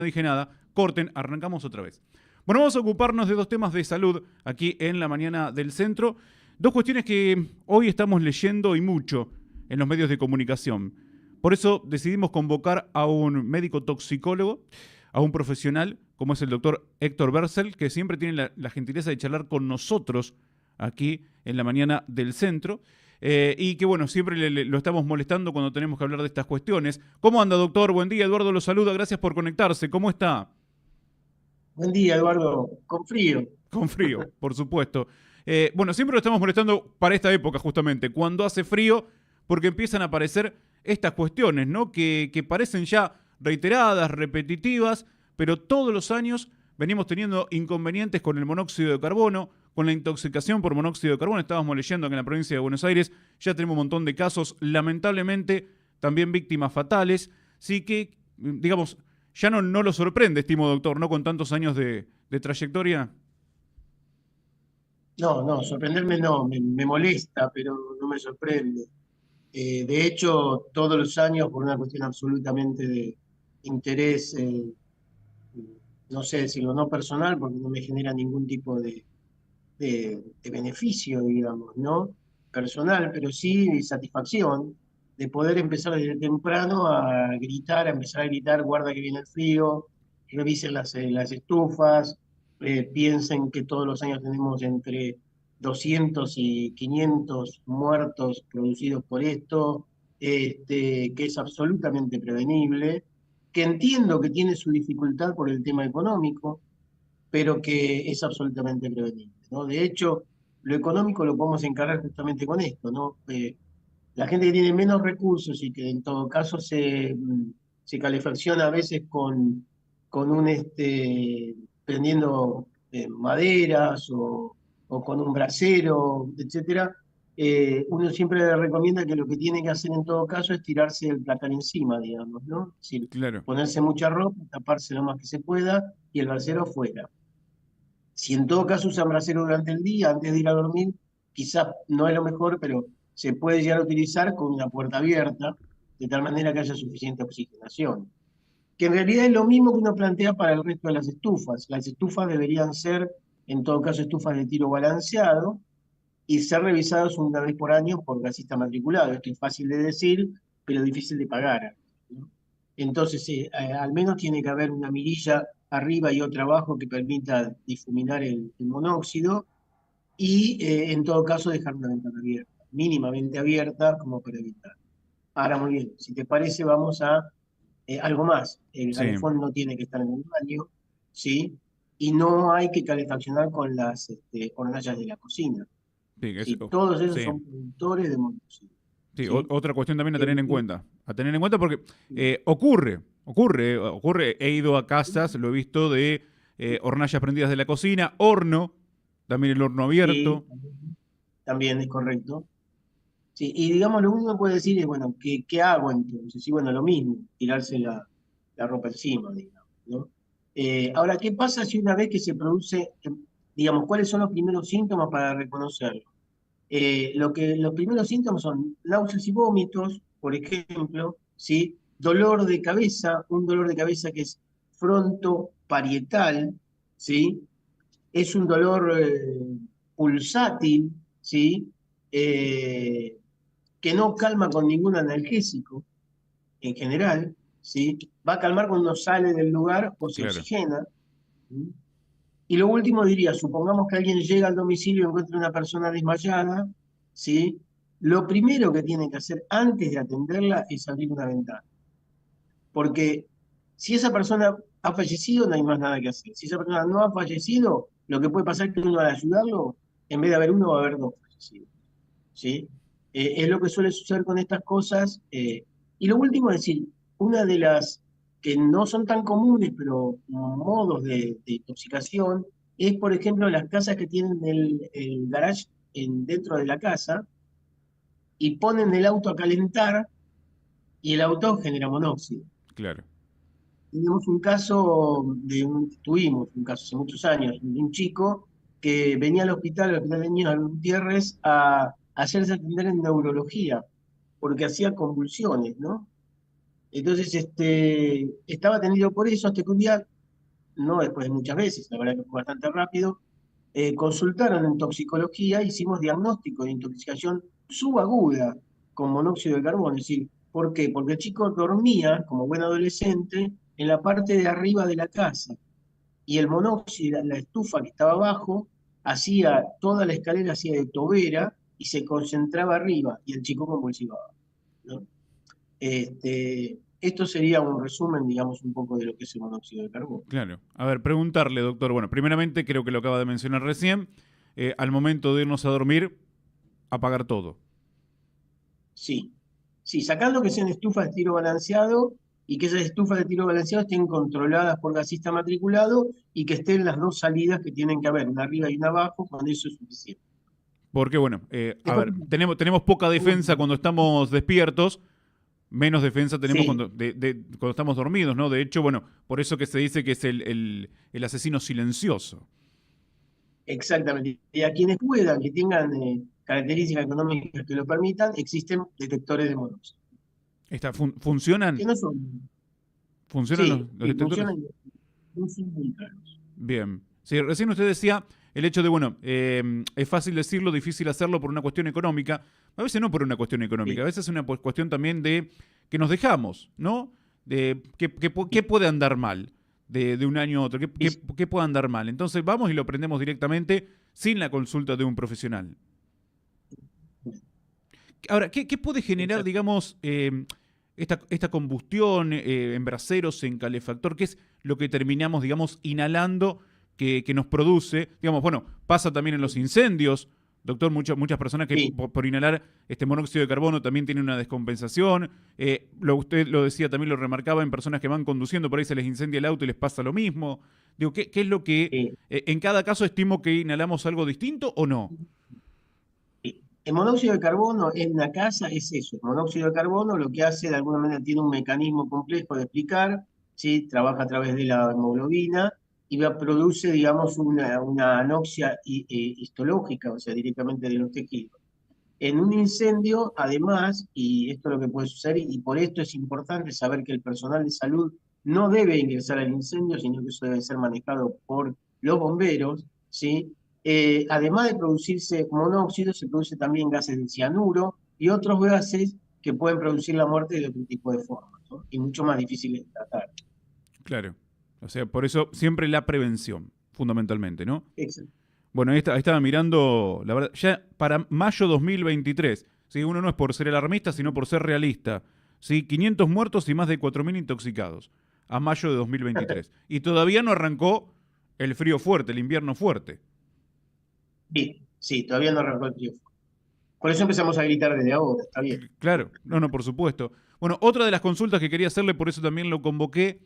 No dije nada, corten, arrancamos otra vez. Bueno, vamos a ocuparnos de dos temas de salud aquí en la mañana del centro. Dos cuestiones que hoy estamos leyendo y mucho en los medios de comunicación. Por eso decidimos convocar a un médico toxicólogo, a un profesional como es el doctor Héctor Bersel, que siempre tiene la gentileza de charlar con nosotros aquí en la mañana del centro. Y que bueno, siempre lo estamos molestando cuando tenemos que hablar de estas cuestiones. ¿Cómo anda, doctor? Buen día, Eduardo lo saluda, gracias por conectarse. ¿Cómo está? Buen día, Eduardo. Con frío. Con frío, por supuesto. Bueno, siempre lo estamos molestando para esta época, justamente, cuando hace frío, porque empiezan a aparecer estas cuestiones, ¿no? Que parecen ya reiteradas, repetitivas, pero todos los años venimos teniendo inconvenientes con el monóxido de carbono, con la intoxicación por monóxido de carbono. Estábamos leyendo que en la provincia de Buenos Aires ya tenemos un montón de casos, lamentablemente también víctimas fatales. Sí que, digamos, ya no lo sorprende, estimo doctor, ¿no? Con tantos años de trayectoria. No, no, sorprenderme no, me molesta, pero no me sorprende. De hecho, todos los años, por una cuestión absolutamente de interés, no sé decirlo, no personal, porque no me genera ningún tipo de beneficio, digamos, ¿no? Personal, pero sí de satisfacción de poder empezar desde temprano a gritar, a empezar a gritar, guarda que viene el frío, revisen las estufas, piensen que todos los años tenemos entre 200 y 500 muertos producidos por esto, que es absolutamente prevenible, que entiendo que tiene su dificultad por el tema económico, pero que es absolutamente prevenible, ¿no? De hecho, lo económico lo podemos encarar justamente con esto, ¿no? La gente que tiene menos recursos y que en todo caso se calefacciona a veces con prendiendo maderas o con un brasero, etcétera, uno siempre le recomienda que lo que tiene que hacer en todo caso es tirarse el placar encima, digamos, ¿no? Es decir, Claro. ponerse mucha ropa, taparse lo más que se pueda y el brasero afuera. Si en todo caso usan brasero durante el día, antes de ir a dormir, quizás no es lo mejor, pero se puede llegar a utilizar con una puerta abierta, de tal manera que haya suficiente oxigenación. Que en realidad es lo mismo que uno plantea para el resto de las estufas. Las estufas deberían ser, en todo caso, estufas de tiro balanceado y ser revisadas una vez por año por gasista matriculado. Esto es fácil de decir, pero difícil de pagar, ¿no? Entonces, al menos tiene que haber una mirilla arriba y otra abajo que permita difuminar el monóxido y, en todo caso, dejar una ventana abierta, mínimamente abierta, como para evitar. Ahora, muy bien, si te parece, vamos a algo más. El Sí, calefón no tiene que estar en el baño, ¿sí? Y no hay que calefaccionar con las hornallas de la cocina. sí, Sí, todos esos sí, son productores de monóxido, sí. ¿sí? Otra cuestión también a tener Eh, en eh, cuenta. A tener en cuenta porque ocurre. He ido a casas, lo he visto de hornallas prendidas de la cocina, horno, también el horno sí, abierto. también es correcto. Sí, y digamos, lo único que puede decir es, bueno, ¿qué hago entonces? Y bueno, lo mismo, tirarse la ropa encima, digamos, ¿no? Ahora, ¿qué pasa si una vez que se produce, digamos, cuáles son los primeros síntomas para reconocerlo? Los primeros síntomas son náuseas y vómitos, por ejemplo, ¿sí? Dolor de cabeza, un dolor de cabeza que es frontoparietal, ¿sí? Es un dolor pulsátil, ¿sí? Eh, que no calma con ningún analgésico en general, ¿sí? Va a calmar cuando uno sale del lugar o se Claro. oxigena. ¿Sí? Y lo último diría, supongamos que alguien llega al domicilio y encuentra una persona desmayada, ¿sí? Lo primero que tiene que hacer antes de atenderla es abrir una ventana. Porque si esa persona ha fallecido, no hay más nada que hacer. Si esa persona no ha fallecido, lo que puede pasar es que uno al ayudarlo, en vez de haber uno, va a haber dos fallecidos. ¿Sí? Es lo que suele suceder con estas cosas. Y lo último es decir, una de las que no son tan comunes, pero modos de intoxicación, es, por ejemplo, las casas que tienen el garage dentro de la casa y ponen el auto a calentar y el auto genera monóxido. Claro. Tuvimos un caso hace muchos años, de un chico que venía al hospital de niños de Gutiérrez, a hacerse atender en neurología, porque hacía convulsiones, ¿no? Entonces, estaba atendido por eso, hasta que un día, no después de muchas veces, la verdad que fue bastante rápido, consultaron en toxicología, hicimos diagnóstico de intoxicación subaguda con monóxido de carbono. Es decir, ¿por qué? Porque el chico dormía, como buen adolescente, en la parte de arriba de la casa y el monóxido, la estufa que estaba abajo, hacía toda la escalera hacía de tobera y se concentraba arriba y el chico convulsivaba, ¿no? Esto sería un resumen, digamos, un poco de lo que es el monóxido de carbono. Claro. A ver, preguntarle, doctor. Bueno, primeramente creo que lo acaba de mencionar recién. Al momento de irnos a dormir, apagar todo. Sí, sí, sacando que sean estufas de tiro balanceado y que esas estufas de tiro balanceado estén controladas por gasista matriculado y que estén las dos salidas que tienen que haber, una arriba y una abajo, con eso es suficiente. Porque, bueno, a Después, ver, tenemos poca defensa cuando estamos despiertos, menos defensa tenemos sí, cuando estamos dormidos, ¿no? De hecho, bueno, por eso que se dice que es el asesino silencioso. exactamente. Y a quienes puedan, que tengan características económicas que lo permitan, existen detectores de monóxido, ¿Funcionan? que no son, ¿Funcionan sí, los sí, detectores? funcionan, no son muy caros. Bien. Sí, recién usted decía el hecho de, bueno, es fácil decirlo, difícil hacerlo por una cuestión económica. A veces no por una cuestión económica, a Sí, veces es una cuestión también de que nos dejamos, ¿no? De qué sí, puede andar mal de un año a otro, sí, qué puede andar mal. Entonces vamos y lo aprendemos directamente sin la consulta de un profesional. Ahora, ¿qué puede generar, exacto. digamos, esta combustión en braseros, en calefactor? ¿Qué es lo que terminamos, digamos, inhalando que nos produce? Digamos, bueno, pasa también en los incendios. Doctor, muchas personas que Sí, por inhalar este monóxido de carbono también tienen una descompensación. Usted lo decía, también lo remarcaba en personas que van conduciendo, por ahí se les incendia el auto y les pasa lo mismo. Digo, ¿qué es lo que sí. en cada caso estimo que inhalamos algo distinto o no? El monóxido de carbono en la casa es eso. El monóxido de carbono lo que hace de alguna manera tiene un mecanismo complejo de explicar, ¿sí? Trabaja a través de la hemoglobina y produce, digamos, una anoxia histológica, o sea, directamente de los tejidos. En un incendio, además, y esto es lo que puede suceder, y por esto es importante saber que el personal de salud no debe ingresar al incendio, sino que eso debe ser manejado por los bomberos, ¿sí? Además de producirse monóxido, se produce también gases de cianuro y otros gases que pueden producir la muerte de otro tipo de formas, ¿no? Y mucho más difíciles de tratar. Claro. O sea, por eso siempre la prevención, fundamentalmente, ¿no? Exacto. Bueno, ahí estaba mirando, la verdad, ya para mayo 2023, ¿sí? Uno no es por ser alarmista, sino por ser realista. ¿Sí? 500 muertos y más de 4.000 intoxicados a mayo de 2023. Y todavía no arrancó el frío fuerte, el invierno fuerte. Sí, sí, todavía no arrancó el triunfo. Por eso empezamos a gritar desde ahora, está bien. Claro, no, no, por supuesto. Bueno, otra de las consultas que quería hacerle, por eso también lo convoqué,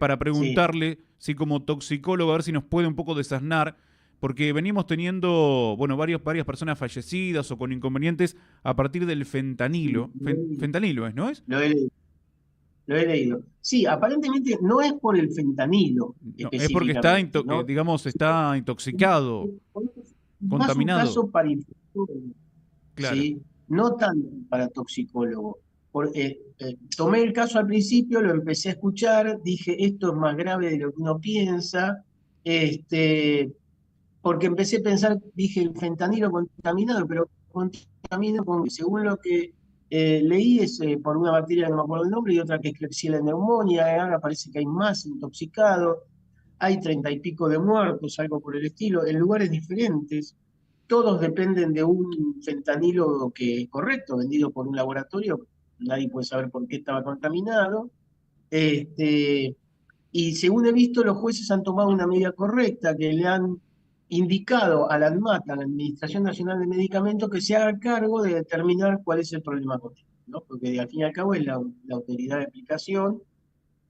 para Sí. preguntarle, si como toxicólogo, a ver si nos puede un poco desasnar, porque venimos teniendo, bueno, varias personas fallecidas o con inconvenientes a partir del fentanilo. Fentanilo es, ¿no es? Lo he leído. Lo he leído. Sí, aparentemente no es por el fentanilo No, es porque está, específicamente, ¿no? digamos, está intoxicado, Más un contaminado. caso para infectólogo, Claro, ¿sí? No tanto para toxicólogo. Tomé el caso al principio, lo empecé a escuchar, dije, esto es más grave de lo que uno piensa, este, porque empecé a pensar, dije, el fentanilo contaminado, pero contaminado según lo que leí, es por una bacteria que no me acuerdo el nombre y otra que es Klebsiella pneumoniae, ahora parece que hay más intoxicados, hay 30 y pico de muertos, algo por el estilo, en lugares diferentes. Todos dependen de un fentanilo que es correcto, vendido por un laboratorio, nadie puede saber por qué estaba contaminado. Este, y según he visto, los jueces han tomado una medida correcta, que le han indicado a la ANMAT, a la Administración Nacional de Medicamentos, que se haga cargo de determinar cuál es el problema con él, ¿no? Porque al fin y al cabo es la autoridad de aplicación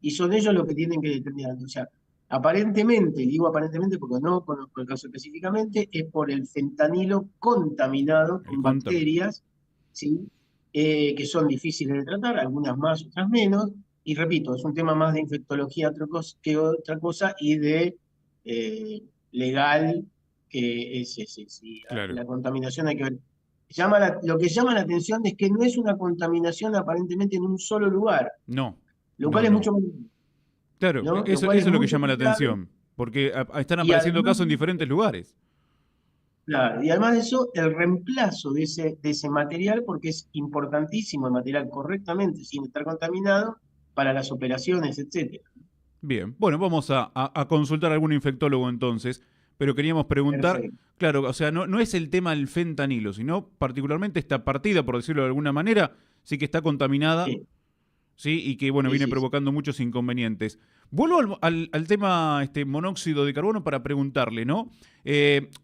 y son ellos los que tienen que determinar. O sea, aparentemente, y digo aparentemente porque no conozco el caso específicamente, es por el fentanilo contaminado el con contaminado. bacterias, ¿sí? Que son difíciles de tratar, algunas más, otras menos. Y repito, es un tema más de infectología que otra cosa y de legal, que es ese. Sí, Claro. la contaminación hay que ver. Lo que llama la atención es que no es una contaminación aparentemente en un solo lugar, No, lo cual no, es no. mucho más, Claro, ¿no? Lo eso cual es es lo que mucho llama la más grave atención, porque están y apareciendo además, casos en diferentes lugares. claro, y además de eso, el reemplazo de ese material, porque es importantísimo el material correctamente, sin estar contaminado, para las operaciones, etcétera. Bien, bueno, vamos a consultar a algún infectólogo entonces, pero queríamos preguntar, Perfecto. claro, o sea, no es el tema del fentanilo, sino particularmente esta partida, por decirlo de alguna manera, sí que está contaminada, Sí, sí, y que, bueno, sí, viene sí, sí. provocando muchos inconvenientes. Vuelvo al tema monóxido de carbono para preguntarle, ¿no?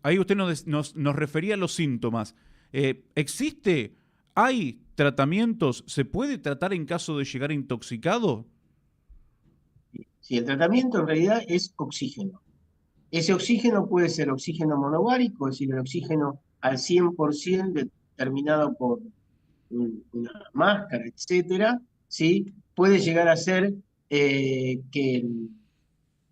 Ahí usted nos refería a los síntomas. ¿Existe, hay tratamientos, se puede tratar en caso de llegar intoxicado? Sí, el tratamiento en realidad es oxígeno. Ese oxígeno puede ser oxígeno monogárico, es decir, el oxígeno al 100% determinado por una máscara, etcétera, ¿sí? Eh, que,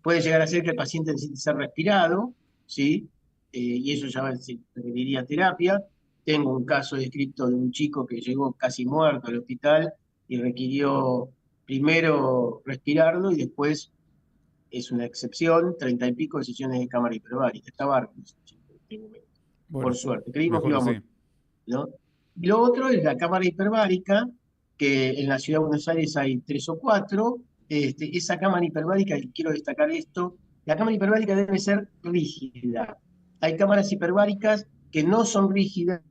puede llegar a ser que el paciente necesite ser respirado, ¿sí? Y eso ya se requeriría terapia. Tengo un caso descrito de un chico que llegó casi muerto al hospital y requirió primero respirarlo y después, es una excepción, 30 y pico de sesiones de cámara hiperbárica. Estaba en este momento, por Bueno, suerte. Creímos que mejor iba a así. morir, ¿no? Y lo otro es la cámara hiperbárica, que en la ciudad de Buenos Aires hay tres o cuatro. Esa cámara hiperbárica, y quiero destacar esto, la cámara hiperbárica debe ser rígida. Hay cámaras hiperbáricas que no son rígidas.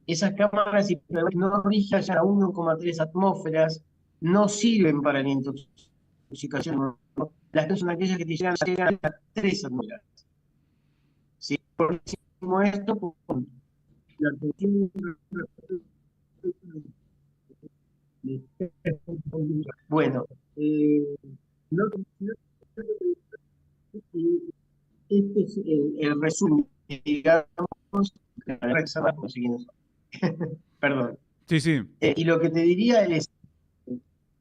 Esas cámaras hiperbáricas no rígidas ya a 1,3 atmósferas no sirven para la intoxicación. Las que son aquellas que te llegan a 3 atmósferas. ¿Sí? Por qué decimos esto? Porque la atención. Bueno, no, este es el resumen, digamos, perdón. Sí, sí. Y lo que te diría es,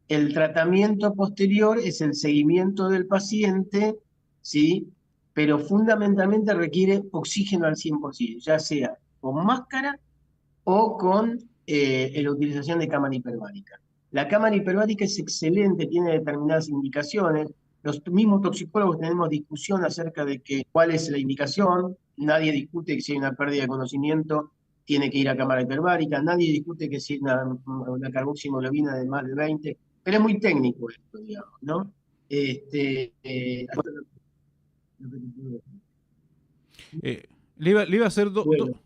el tratamiento posterior es el seguimiento del paciente, ¿sí? Pero fundamentalmente requiere oxígeno al 100%, ya sea con máscara o con la utilización de cámara hiperbárica. La cámara hiperbárica es excelente, tiene determinadas indicaciones. Los mismos toxicólogos tenemos discusión acerca de cuál es la indicación. Nadie discute que si hay una pérdida de conocimiento tiene que ir a cámara hiperbárica. Nadie discute que si hay una carboximoglobina de más de 20. Pero es muy técnico esto, digamos, ¿no? Este, eh, Le iba a hacer bueno,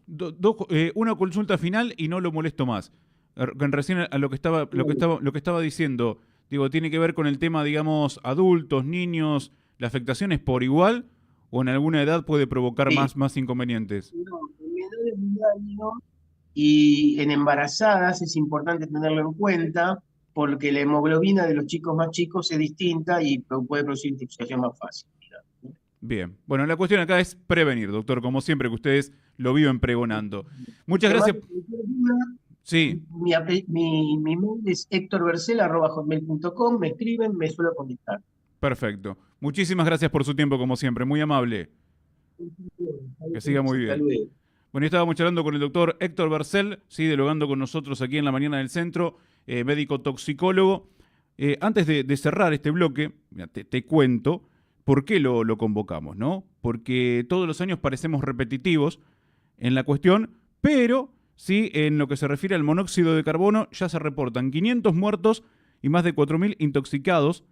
una consulta final y no lo molesto más. Recién a bueno. lo que estaba diciendo, digo, tiene que ver con el tema, digamos, adultos, niños, ¿la afectación es por igual o en alguna edad puede provocar Sí, más inconvenientes? no, en menores de un año y en embarazadas es importante tenerlo en cuenta porque la hemoglobina de los chicos más chicos es distinta y puede producir intoxicación más fácil, digamos. Bien. Bueno, la cuestión acá es prevenir, doctor, como siempre que ustedes lo viven pregonando. Muchas Además, gracias. cualquier duda, Sí, mi mail es hectorbercel@hotmail.com, me escriben, me suelo contestar. perfecto. Muchísimas gracias por su tiempo, como siempre. Muy amable. Que siga muy Hasta bien. luego. Bueno, y estábamos charlando con el doctor Héctor Bercel, sí, dialogando con nosotros aquí en la mañana del centro, médico toxicólogo. Antes de cerrar este bloque, mira, te cuento por qué lo convocamos, ¿no? Porque todos los años parecemos repetitivos en la cuestión, pero sí, en lo que se refiere al monóxido de carbono, ya se reportan 500 muertos y más de 4.000 intoxicados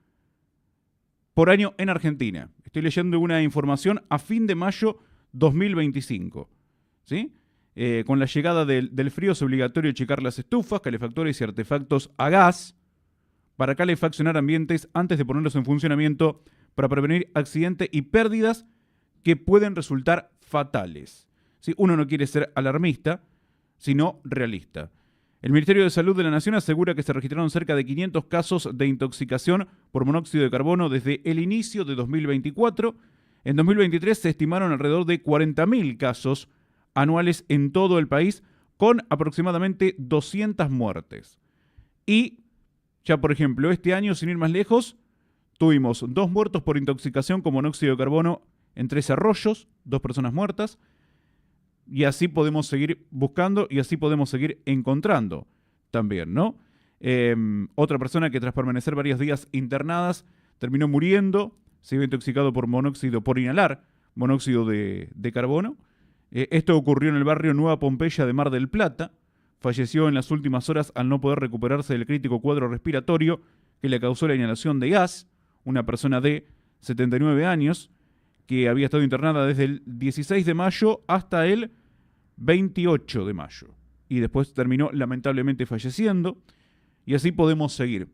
por año en Argentina. Estoy leyendo una información a fin de mayo 2025. ¿Sí? Con la llegada del frío es obligatorio checar las estufas, calefactores y artefactos a gas para calefaccionar ambientes antes de ponerlos en funcionamiento para prevenir accidentes y pérdidas que pueden resultar fatales. ¿Sí? Uno no quiere ser alarmista, sino realista. El Ministerio de Salud de la Nación asegura que se registraron cerca de 500 casos de intoxicación por monóxido de carbono desde el inicio de 2024. En 2023 se estimaron alrededor de 40.000 casos anuales en todo el país, con aproximadamente 200 muertes. Y ya, por ejemplo, este año, sin ir más lejos, tuvimos 2 muertos por intoxicación con monóxido de carbono en 3 arroyos, 2 personas muertas. y así podemos seguir buscando y así podemos seguir encontrando también, ¿no? Otra persona que tras permanecer varios días internadas terminó muriendo, se vio intoxicado por inhalar monóxido de carbono. Esto ocurrió en el barrio Nueva Pompeya de Mar del Plata. Falleció en las últimas horas al no poder recuperarse del crítico cuadro respiratorio que le causó la inhalación de gas. Una persona de 79 años que había estado internada desde el 16 de mayo hasta el 28 de mayo. Y después terminó lamentablemente falleciendo. Y así podemos seguir.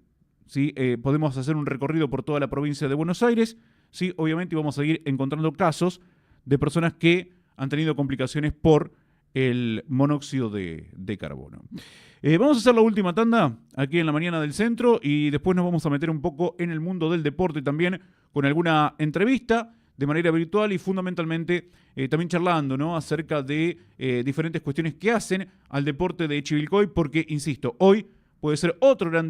¿Sí? Podemos hacer un recorrido por toda la provincia de Buenos Aires. ¿Sí? Obviamente vamos a seguir encontrando casos de personas que han tenido complicaciones por el monóxido de carbono. Vamos a hacer la última tanda aquí en la mañana del centro y después nos vamos a meter un poco en el mundo del deporte también con alguna entrevista de manera virtual y fundamentalmente también charlando, ¿no?, acerca de diferentes cuestiones que hacen al deporte de Chivilcoy porque, insisto, hoy puede ser otro gran